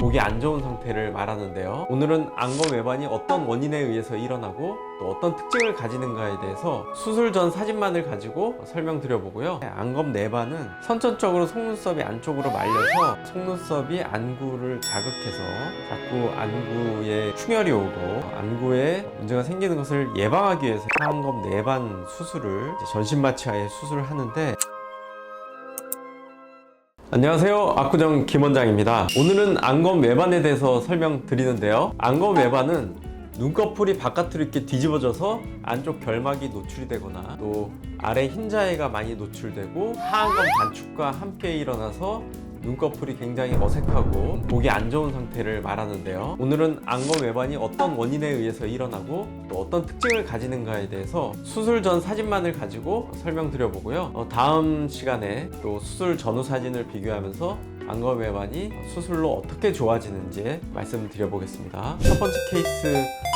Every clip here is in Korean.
보기 안 좋은 상태를 말하는데요. 오늘은 안검 외반이 어떤 원인에 의해서 일어나고 또 어떤 특징을 가지는가에 대해서 수술 전 사진만을 가지고 설명드려보고요. 안검 내반은 선천적으로 속눈썹이 안쪽으로 말려서 속눈썹이 안구를 자극해서 자꾸 안구에 충혈이 오고 안구에 문제가 생기는 것을 예방하기 위해서 하안검 내반 수술을 전신마취하에 수술을 하는데, 안녕하세요, 압구정 김원장입니다. 오늘은 안검 외반에 대해서 설명드리는데요. 안검 외반은 눈꺼풀이 바깥으로 이렇게 뒤집어져서 안쪽 결막이 노출이 되거나 또 아래 흰자위가 많이 노출되고 하안검 단축과 함께 일어나서 눈꺼풀이 굉장히 어색하고 보기 안 좋은 상태를 말하는데요. 오늘은 안검 외반이 어떤 원인에 의해서 일어나고 또 어떤 특징을 가지는가에 대해서 수술 전 사진만을 가지고 설명드려보고요. 다음 시간에 또 수술 전후 사진을 비교하면서 안검 외반이 수술로 어떻게 좋아지는지 말씀드려보겠습니다. 첫 번째 케이스,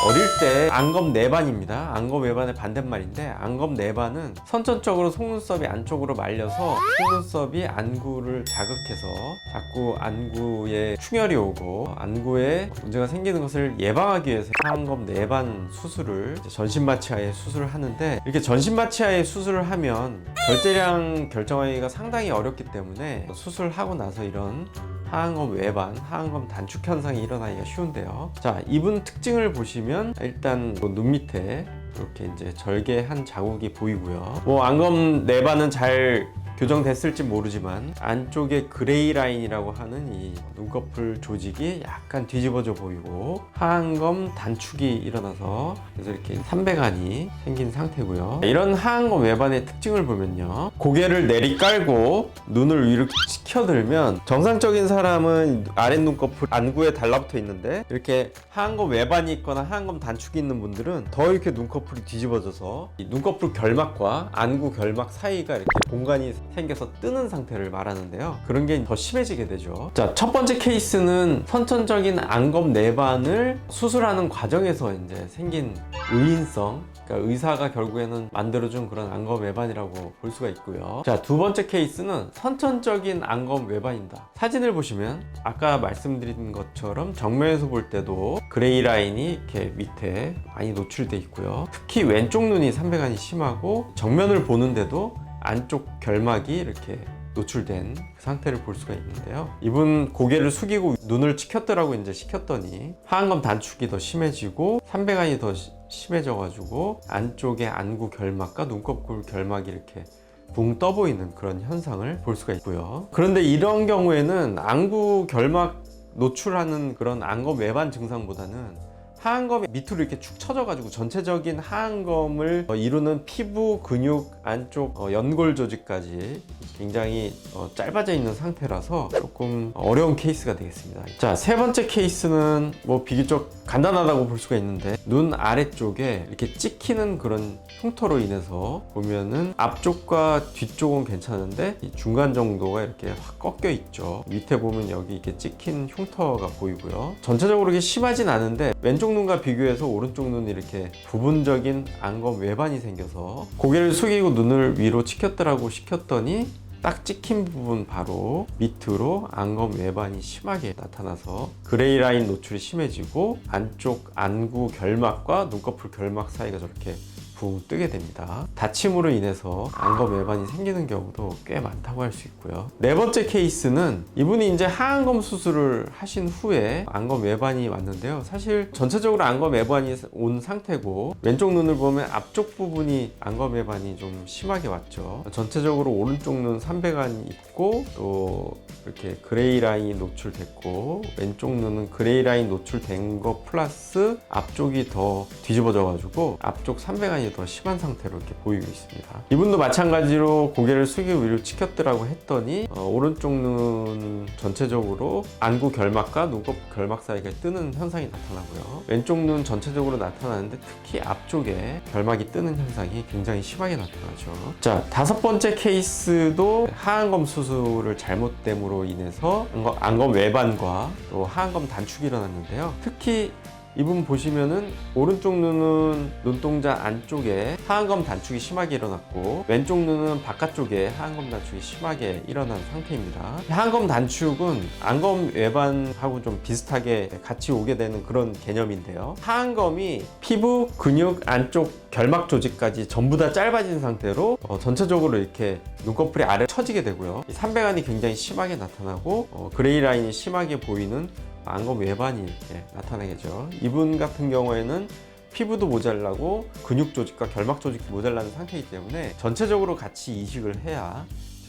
어릴 때 안검 내반입니다. 안검 외반의 반대말인데, 안검 내반은 선천적으로 속눈썹이 안쪽으로 말려서 속눈썹이 안구를 자극해서 자꾸 안구에 충혈이 오고 안구에 문제가 생기는 것을 예방하기 위해서 하안검 내반 수술을 전신마취하에 수술을 하는데, 이렇게 전신마취하에 수술을 하면 절제량 결정하기가 상당히 어렵기 때문에 수술하고 나서 이런 하안검 외반, 하안검 단축 현상이 일어나기가 쉬운데요. 자, 이분 특징을 보시면 일단 눈 밑에 이렇게 이제 절개한 자국이 보이고요. 안검 내반은 잘 교정됐을지 모르지만 안쪽에 그레이 라인이라고 하는 이 눈꺼풀 조직이 약간 뒤집어져 보이고 하안검 단축이 일어나서 그래서 이렇게 삼배간이 생긴 상태고요. 이런 하안검 외반의 특징을 보면요, 고개를 내리 깔고 눈을 위로 치켜들면 정상적인 사람은 아랫눈꺼풀 안구에 달라붙어 있는데, 이렇게 하안검 외반이 있거나 하안검 단축이 있는 분들은 더 이렇게 눈꺼풀이 뒤집어져서 이 눈꺼풀 결막과 안구 결막 사이가 이렇게 공간이 생겨서 뜨는 상태를 말하는데요. 그런 게 더 심해지게 되죠. 자, 첫 번째 케이스는 선천적인 안검 내반을 수술하는 과정에서 이제 생긴 의인성, 그러니까 의사가 결국에는 만들어준 그런 안검 외반이라고 볼 수가 있고요. 자, 두 번째 케이스는 선천적인 안검 외반이다. 사진을 보시면 아까 말씀드린 것처럼 정면에서 볼 때도 그레이 라인이 이렇게 밑에 많이 노출돼 있고요. 특히 왼쪽 눈이 삼배간이 심하고 정면을 보는데도 안쪽 결막이 이렇게 노출된 그 상태를 볼 수가 있는데요. 이분 고개를 숙이고 눈을 치켰더라고 이제 시켰더니 하안검 단축이 더 심해지고 삼배간이 더 심해져 가지고 안쪽에 안구 결막과 눈꺼풀 결막이 이렇게 붕 떠 보이는 그런 현상을 볼 수가 있고요. 그런데 이런 경우에는 안구 결막 노출하는 그런 안검 외반 증상보다는 하안검이 밑으로 이렇게 축 처져가지고 전체적인 하안검을 이루는 피부, 근육, 안쪽 연골 조직까지 굉장히 짧아져 있는 상태라서 조금 어려운 케이스가 되겠습니다. 자, 세 번째 케이스는 비교적 간단하다고 볼 수가 있는데, 눈 아래쪽에 이렇게 찍히는 그런 흉터로 인해서 보면은 앞쪽과 뒤쪽은 괜찮은데 이 중간 정도가 이렇게 확 꺾여 있죠. 밑에 보면 여기 이렇게 찍힌 흉터가 보이고요. 전체적으로 이게 심하진 않은데 왼쪽 눈과 비교해서 오른쪽 눈이 이렇게 부분적인 안검 외반이 생겨서 고개를 숙이고 눈을 위로 치켰더라고 시켰더니 딱 찍힌 부분 바로 밑으로 안검 외반이 심하게 나타나서 그레이 라인 노출이 심해지고 안쪽 안구 결막과 눈꺼풀 결막 사이가 저렇게 붕 뜨게 됩니다. 다침으로 인해서 안검 외반이 생기는 경우도 꽤 많다고 할 수 있고요. 네 번째 케이스는 이분이 이제 하안검 수술을 하신 후에 안검 외반이 왔는데요. 사실 전체적으로 안검 외반이 온 상태고 왼쪽 눈을 보면 앞쪽 부분이 안검 외반이 좀 심하게 왔죠. 전체적으로 오른쪽 눈 삼배간이 있고 또 이렇게 그레이 라인이 노출됐고 왼쪽 눈은 그레이 라인 노출된 거 플러스 앞쪽이 더 뒤집어져 가지고 앞쪽 삼배간이 더 심한 상태로 이렇게 보이고 있습니다. 이분도 마찬가지로 고개를 숙이고 위로 치켰더라고 했더니 오른쪽 눈 전체적으로 안구 결막과 눈꺼풀 결막 사이가 뜨는 현상이 나타나고요. 왼쪽 눈 전체적으로 나타나는데 특히 앞쪽에 결막이 뜨는 현상이 굉장히 심하게 나타나죠. 자, 다섯 번째 케이스도 하안검 수술을 잘못됨으로 인해서 안검 외반과 또 하안검 단축이 일어났는데요. 특히 이 부분 보시면은 오른쪽 눈은 눈동자 안쪽에 하안검 단축이 심하게 일어났고 왼쪽 눈은 바깥쪽에 하안검 단축이 심하게 일어난 상태입니다. 하안검 단축은 안검 외반하고 좀 비슷하게 같이 오게 되는 그런 개념인데요. 하안검이 피부, 근육, 안쪽 결막 조직까지 전부 다 짧아진 상태로 전체적으로 이렇게 눈꺼풀이 아래로 처지게 되고요. 삼배간이 굉장히 심하게 나타나고 그레이 라인이 심하게 보이는 안검 외반이 이렇게 나타나겠죠. 이분 같은 경우에는 피부도 모자라고 근육 조직과 결막 조직도 모자라는 상태이기 때문에 전체적으로 같이 이식을 해야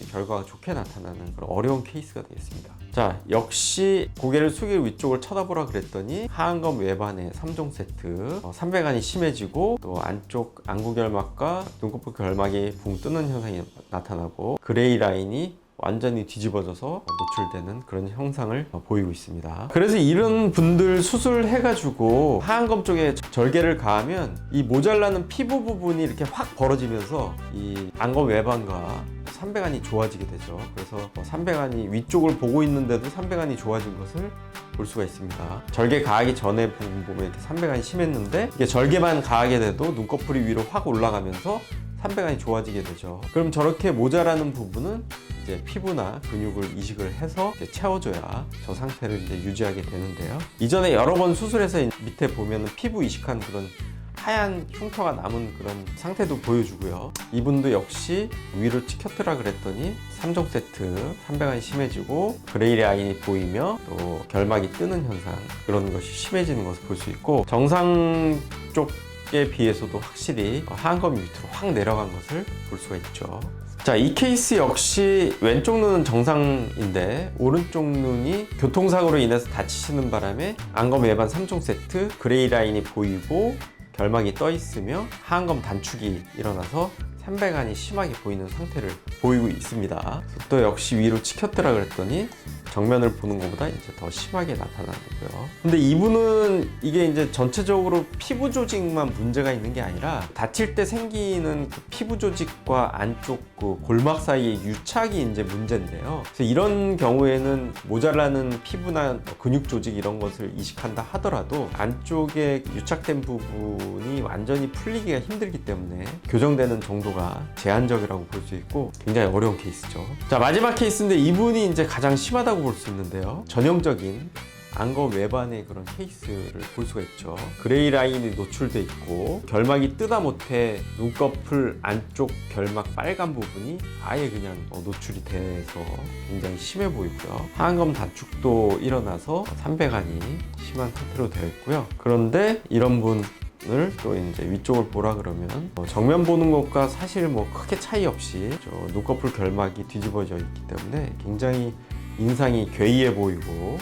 결과가 좋게 나타나는 그런 어려운 케이스가 되겠습니다. 자, 역시 고개를 숙이고 위쪽을 쳐다보라 그랬더니 하안검 외반의 3종 세트, 삼배간이 심해지고 또 안쪽 안구결막과 눈꺼풀 결막이 붕 뜨는 현상이 나타나고 그레이 라인이 완전히 뒤집어져서 노출되는 그런 형상을 보이고 있습니다. 그래서 이런 분들 수술해가지고 하안검 쪽에 절개를 가하면 이 모자라는 피부 부분이 이렇게 확 벌어지면서 이 안검 외반과 삼배간이 좋아지게 되죠. 그래서 삼배간이 위쪽을 보고 있는데도 삼배간이 좋아진 것을 볼 수가 있습니다. 절개 가하기 전에 보면 이렇게 삼배간이 심했는데 이게 절개만 가하게 돼도 눈꺼풀이 위로 확 올라가면서 삼배간이 좋아지게 되죠. 그럼 저렇게 모자라는 부분은 이제 피부나 근육을 이식을 해서 이제 채워줘야 저 상태를 이제 유지하게 되는데요. 이전에 여러 번 수술해서 밑에 보면은 피부 이식한 그런 하얀 흉터가 남은 그런 상태도 보여주고요. 이분도 역시 위로 치켜트라 그랬더니 3종 세트, 삼배간이 심해지고 그레이 라인이 보이며 또 결막이 뜨는 현상, 그런 것이 심해지는 것을 볼 수 있고 정상 쪽에 비해서도 확실히 하안검이 밑으로 확 내려간 것을 볼 수가 있죠. 자, 이 케이스 역시 왼쪽 눈은 정상인데 오른쪽 눈이 교통사고로 인해서 다치시는 바람에 안검 외반 3종 세트, 그레이 라인이 보이고 결막이 떠 있으며 하안검 단축이 일어나서 삼배간이 심하게 보이는 상태를 보이고 있습니다. 또 역시 위로 치켰더라 그랬더니 정면을 보는 것보다 이제 더 심하게 나타나는 거고요. 근데 이분은 이게 이제 전체적으로 피부 조직만 문제가 있는 게 아니라 다칠 때 생기는 그 피부 조직과 안쪽 그 골막 사이의 유착이 이제 문제인데요. 그래서 이런 경우에는 모자라는 피부나 근육 조직 이런 것을 이식한다 하더라도 안쪽에 유착된 부분이 완전히 풀리기가 힘들기 때문에 교정되는 정도가 제한적이라고 볼 수 있고 굉장히 어려운 케이스죠. 자, 마지막 케이스인데 이분이 이제 가장 심하다고 볼 수 있는데요. 전형적인 안검 외반의 그런 케이스를 볼 수가 있죠. 그레이 라인이 노출돼 있고 결막이 뜨다 못해 눈꺼풀 안쪽 결막 빨간 부분이 아예 그냥 노출이 돼서 굉장히 심해 보이고요. 하안검 단축도 일어나서 삼배간이 심한 상태로 되어 있고요. 그런데 이런 분을 또 이제 위쪽을 보라 그러면 정면 보는 것과 사실 뭐 크게 차이 없이 눈꺼풀 결막이 뒤집어져 있기 때문에 굉장히 인상이 괴이해 보이고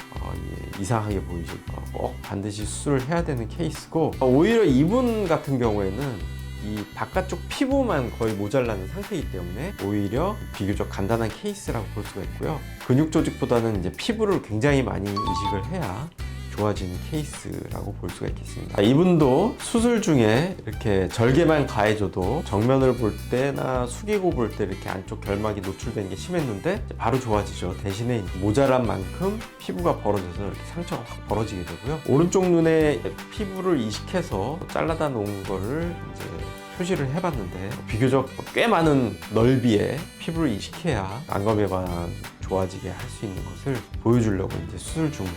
이상하게 보이죠. 꼭 반드시 수술을 해야 되는 케이스고 오히려 이분 같은 경우에는 이 바깥쪽 피부만 거의 모자라는 상태이기 때문에 오히려 비교적 간단한 케이스라고 볼 수가 있고요. 근육 조직보다는 이제 피부를 굉장히 많이 이식을 해야 좋아지는 케이스라고 볼 수가 있겠습니다. 이분도 수술 중에 이렇게 절개만 가해줘도 정면을 볼 때나 숙이고 볼 때 이렇게 안쪽 결막이 노출되는 게 심했는데 바로 좋아지죠. 대신에 모자란 만큼 피부가 벌어져서 이렇게 상처가 확 벌어지게 되고요. 오른쪽 눈에 피부를 이식해서 잘라다 놓은 거를 이제 표시를 해봤는데 비교적 꽤 많은 넓이의 피부를 이식해야 안검 외반 좋아지게 할 수 있는 것을 보여주려고 이제 수술 중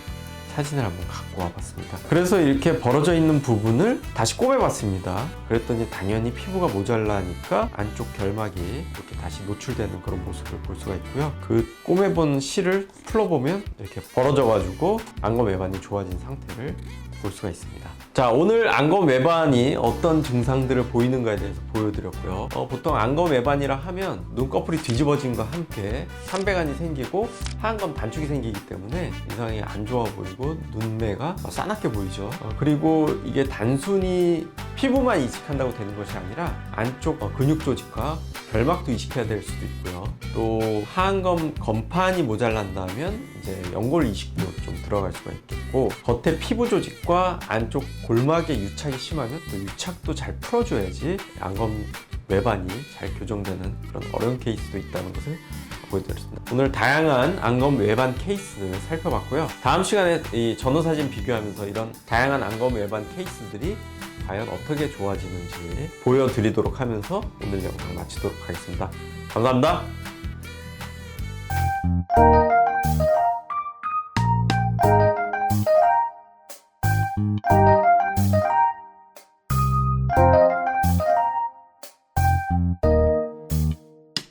사진을 한번 갖고 와봤습니다. 그래서 이렇게 벌어져 있는 부분을 다시 꿰매봤습니다. 그랬더니 당연히 피부가 모자라니까 안쪽 결막이 이렇게 다시 노출되는 그런 모습을 볼 수가 있고요. 그 꿰매본 실을 풀어보면 이렇게 벌어져가지고 안검 외반이 좋아진 상태를 볼 수가 있습니다. 자, 오늘 안검 외반이 어떤 증상들을 보이는가에 대해서 보여드렸고요. 보통 안검 외반이라 하면 눈꺼풀이 뒤집어짐과 함께 삼배간이 생기고 하안검 단축이 생기기 때문에 인상이 안 좋아 보이고 눈매가 싸납게 보이죠. 그리고 이게 단순히 피부만 이식한다고 되는 것이 아니라 안쪽 근육 조직과 결막도 이식해야 될 수도 있고요. 또 하안검 건판이 모자란다면 이제 연골 이식도 좀 들어갈 수가 있겠고 겉에 피부 조직과 안쪽 골막의 유착이 심하면 또 유착도 잘 풀어줘야지 안검 외반이 잘 교정되는 그런 어려운 케이스도 있다는 것을 보여드렸습니다. 오늘 다양한 안검 외반 케이스를 살펴봤고요. 다음 시간에 이 전후사진 비교하면서 이런 다양한 안검 외반 케이스들이 과연 어떻게 좋아지는지 보여드리도록 하면서 오늘 영상 마치도록 하겠습니다. 감사합니다.